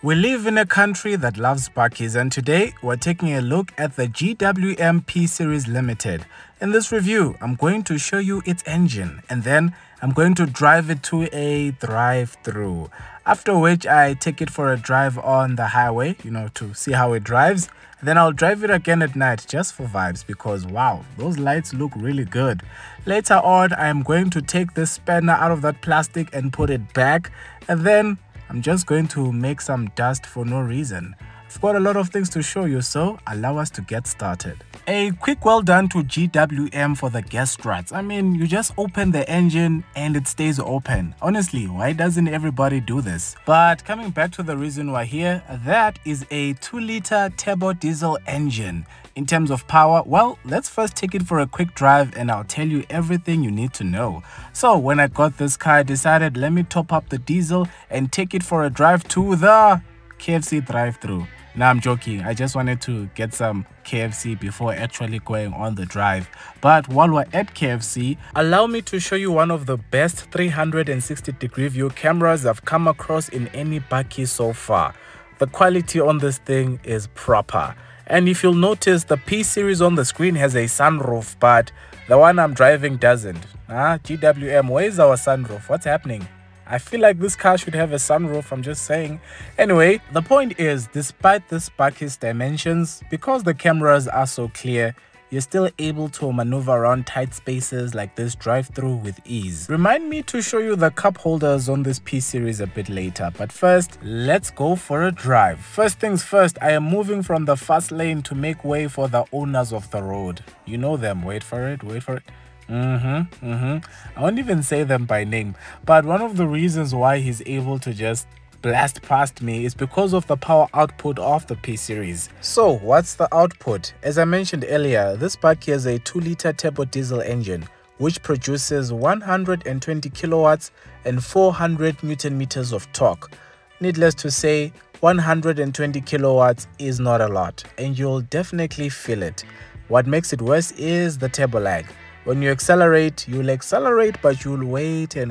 We live in a country that loves bakkies, and today we're taking a look at the GWM P-Series Limited. In this review, I'm going to show you its engine and then I'm going to drive it to a drive-through. After which I take it for a drive on the highway, to see how it drives. Then I'll drive it again at night just for vibes because wow, those lights look really good. Later on, I am going to take this spanner out of that plastic and put it back, and then I'm just going to make some dust for no reason. I've got a lot of things to show you, so allow us to get started. A quick well done to GWM for the gas struts. I mean, you just open the engine and it stays open. Honestly, why doesn't everybody do this? But coming back to the reason we're here, that is a 2-liter turbo diesel engine. In terms of power, well, let's first take it for a quick drive and I'll tell you everything you need to know. So when I got this car, I decided let me top up the diesel and take it for a drive to the KFC drive-through. Now I'm joking, I just wanted to get some KFC before actually going on the drive. But while we're at KFC, allow me to show you one of the best 360-degree view cameras I've come across in any bakkie so far. The quality on this thing is proper. And if you'll notice, the P-Series on the screen has a sunroof, but the one I'm driving doesn't. GWM, where's our sunroof? What's happening? I feel like this car should have a sunroof, I'm just saying. Anyway, the point is, despite this bakkie's dimensions, because the cameras are so clear, you're still able to maneuver around tight spaces like this drive-through with ease. Remind me to show you the cup holders on this P-Series a bit later, but first, let's go for a drive. First things first, I am moving from the fast lane to make way for the owners of the road. You know them, wait for it. I won't even say them by name, but one of the reasons why he's able to just blast past me is because of the power output of the P-Series. So what's the output? As I mentioned earlier, this bakkie has a 2-liter turbo diesel engine which produces 120 kilowatts and 400 newton meters of torque. Needless to say, 120 kilowatts is not a lot and you'll definitely feel it. What makes it worse is the turbo lag. When you accelerate, you'll accelerate, but you'll wait and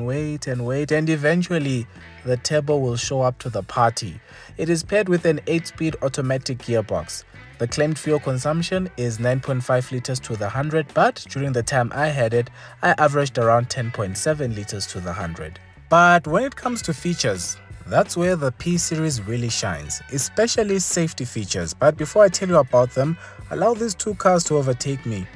eventually the turbo will show up to the party. It is paired with an 8-speed automatic gearbox. The claimed fuel consumption is 9.5 liters to the 100, but during the time I had it, I averaged around 10.7 liters to the 100. But when it comes to features, that's where the P-Series really shines, especially safety features. But before I tell you about them, allow these two cars to overtake me.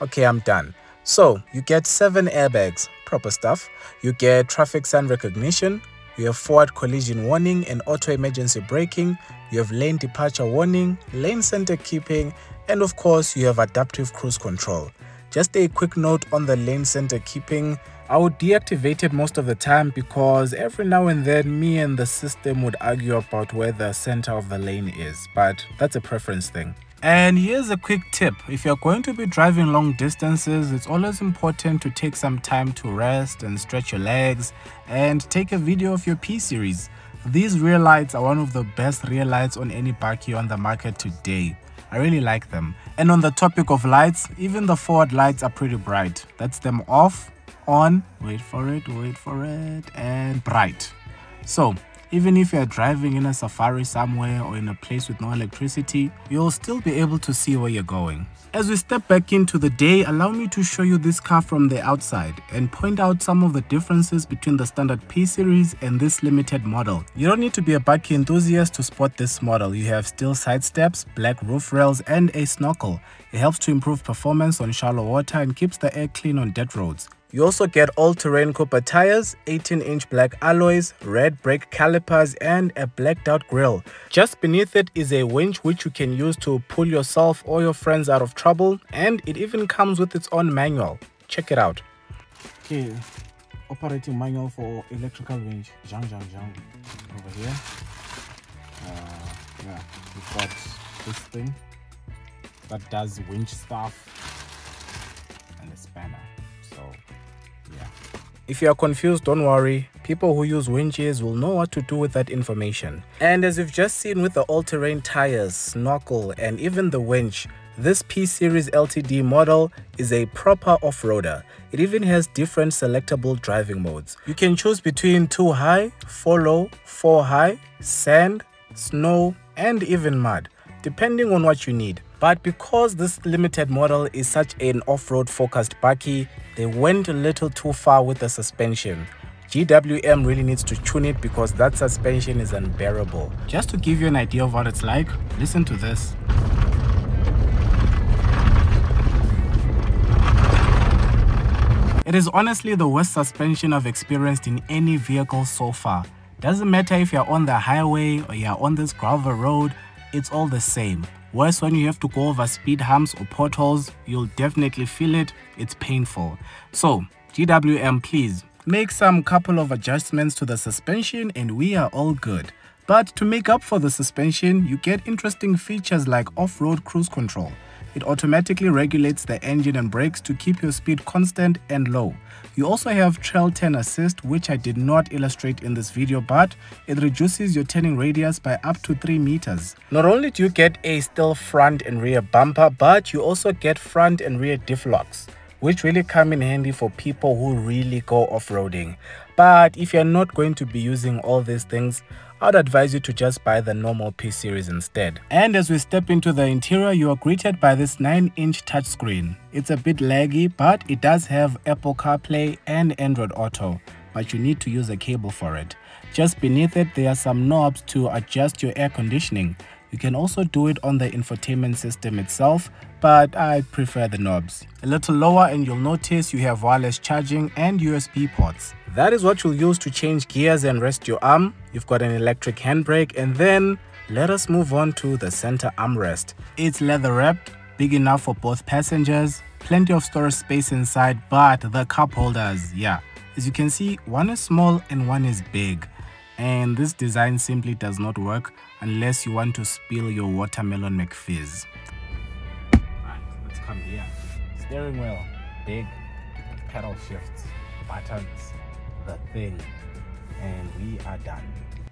Okay, I'm done. So, you get 7 airbags, proper stuff. You get traffic sign recognition. You have forward collision warning and auto emergency braking. You have lane departure warning, lane center keeping, and of course, you have adaptive cruise control. Just a quick note on the lane center keeping. I would deactivate it most of the time because every now and then me and the system would argue about where the center of the lane is, but that's a preference thing. And here's a quick tip. If you're going to be driving long distances, it's always important to take some time to rest and stretch your legs and take a video of your P-Series. These rear lights are one of the best rear lights on any bakkie on the market today. I really like them. And on the topic of lights, even the forward lights are pretty bright. That's them off, on, wait for it, and bright. So even if you're driving in a safari somewhere or in a place with no electricity, you'll still be able to see where you're going. As we step back into the day, allow me to show you this car from the outside and point out some of the differences between the standard P-Series and this limited model. You don't need to be a bakkie enthusiast to spot this model. You have steel side steps, black roof rails, and a snorkel. It helps to improve performance on shallow water and keeps the air clean on dirt roads. You also get all-terrain copper tires, 18-inch black alloys, red brake calipers, and a blacked-out grille. Just beneath it is a winch which you can use to pull yourself or your friends out of trouble, and it even comes with its own manual. Check it out. Okay, operating manual for electrical winch. Over here. Yeah, we've got this thing that does winch stuff and a spanner. So yeah, if you are confused, don't worry. People who use winches will know what to do with that information. And as you've just seen with the All Terrain Tyres, Snorkel, and even the winch, This P-Series LTD model is a proper off-roader. It even has different selectable driving modes. You can choose between 2 high, 4 low, 4 high, sand, snow, and even mud, depending on what you need. But because this limited model is such an off-road focused bakkie, they went a little too far with the suspension. GWM really needs to tune it because that suspension is unbearable. Just to give you an idea of what it's like, listen to this. It is honestly the worst suspension I've experienced in any vehicle so far. Doesn't matter if you're on the highway or you're on this gravel road, it's all the same. Worse when you have to go over speed humps or potholes, you'll definitely feel it. It's painful. So GWM, please make some couple of adjustments to the suspension and we are all good. But to make up for the suspension, you get interesting features like off-road cruise control. It automatically regulates the engine and brakes to keep your speed constant and low. You also have trail turn assist, which I did not illustrate in this video, but it reduces your turning radius by up to 3 meters. Not only do you get a still front and rear bumper, but you also get front and rear diff locks, which really come in handy for people who really go off-roading. But if you're not going to be using all these things, I'd advise you to just buy the normal P-Series instead. And as we step into the interior, you are greeted by this 9-inch touchscreen. It's a bit laggy, but it does have Apple CarPlay and Android Auto, but you need to use a cable for it. Just beneath it, there are some knobs to adjust your air conditioning. You can also do it on the infotainment system itself, but I prefer the knobs. A little lower and you'll notice you have wireless charging and USB ports. That is what you'll use to change gears and rest your arm. You've got an electric handbrake, and then let us move on to the center armrest. It's leather wrapped, big enough for both passengers, plenty of storage space inside, but the cup holders, yeah. As you can see, one is small and one is big. And this design simply does not work unless you want to spill your watermelon McFizz. Right, let's come here. Steering wheel, big, pedal shifts, buttons, the thing, and we are done.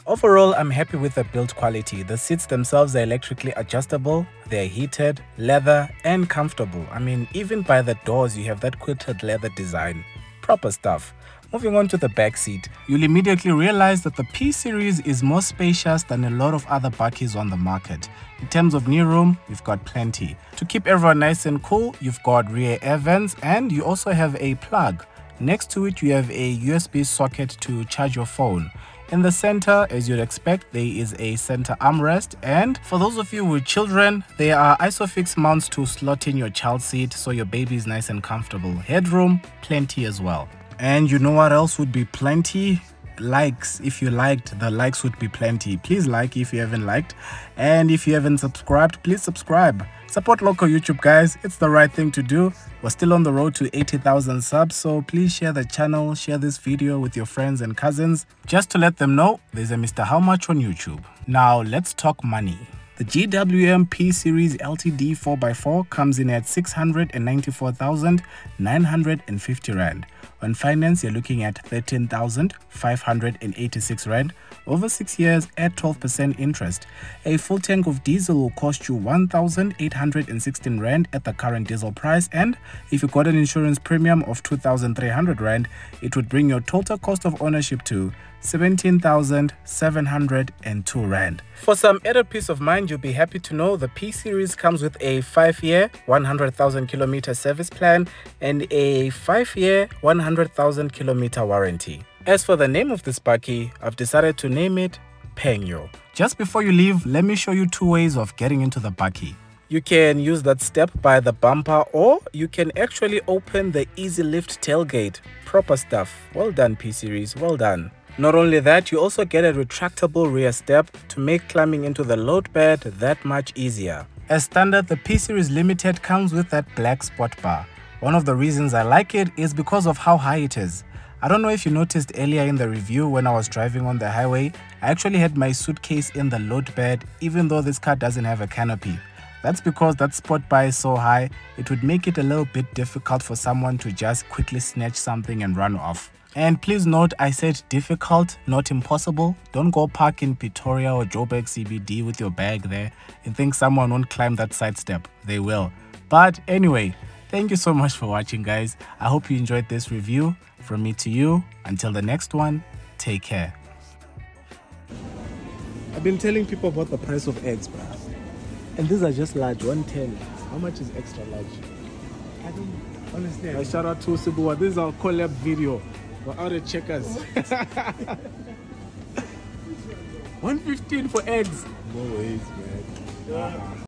Overall, I'm happy with the build quality. The seats themselves are electrically adjustable, they're heated, leather, and comfortable. I mean, even by the doors, you have that quilted leather design. Proper stuff. Moving on to the back seat, you'll immediately realize that the P-Series is more spacious than a lot of other bakkies on the market. In terms of knee room, you've got plenty. To keep everyone nice and cool, you've got rear air vents, and you also have a plug. Next to it, you have a USB socket to charge your phone. In the center, as you'd expect, there is a center armrest, and for those of you with children, there are ISOFIX mounts to slot in your child seat so your baby is nice and comfortable. Headroom, plenty as well. And you know what else would be plenty? Likes. If you liked, the likes would be plenty. Please like if you haven't liked, and if you haven't subscribed, please subscribe. Support local YouTube, guys. It's the right thing to do. We're still on the road to 80,000 subs, so please share the channel, share this video with your friends and cousins, just to let them know there's a Mr. How Much on YouTube. Now let's talk money. The GWM P-Series LTD 4x4 comes in at 694,950 Rand. On finance, you're looking at 13,586 Rand over 6 years at 12% interest. A full tank of diesel will cost you 1,816 Rand at the current diesel price, and if you got an insurance premium of 2,300 Rand, it would bring your total cost of ownership to 17,702 Rand. For some added peace of mind, you'll be happy to know the P-Series comes with a 5-year, 100,000 kilometer service plan and a 5-year, 100,000 kilometer warranty. As for the name of this bakkie, I've decided to name it Penyo. Just before you leave, let me show you 2 ways of getting into the bakkie. You can use that step by the bumper, or you can actually open the easy lift tailgate. Proper stuff. Well done, P-Series, well done. Not only that, you also get a retractable rear step to make climbing into the load bed that much easier. As standard, the P-Series Limited comes with that black sport bar. One of the reasons I like it is because of how high it is. I don't know if you noticed earlier in the review when I was driving on the highway, I actually had my suitcase in the load bed even though this car doesn't have a canopy. That's because that sport bar is so high, it would make it a little bit difficult for someone to just quickly snatch something and run off. And please note, I said difficult, not impossible. Don't go park in Pretoria or Joburg CBD with your bag there and think someone won't climb that side step. They will. But anyway, thank you so much for watching, guys. I hope you enjoyed this review. From me to you, until the next one, take care. I've been telling people about the price of eggs, bro. And these are just large, 110. How much is extra large? I don't understand. Shout out to Sebuwa. This is our collab video. We're out of checkers. 115 for eggs. No ways, man.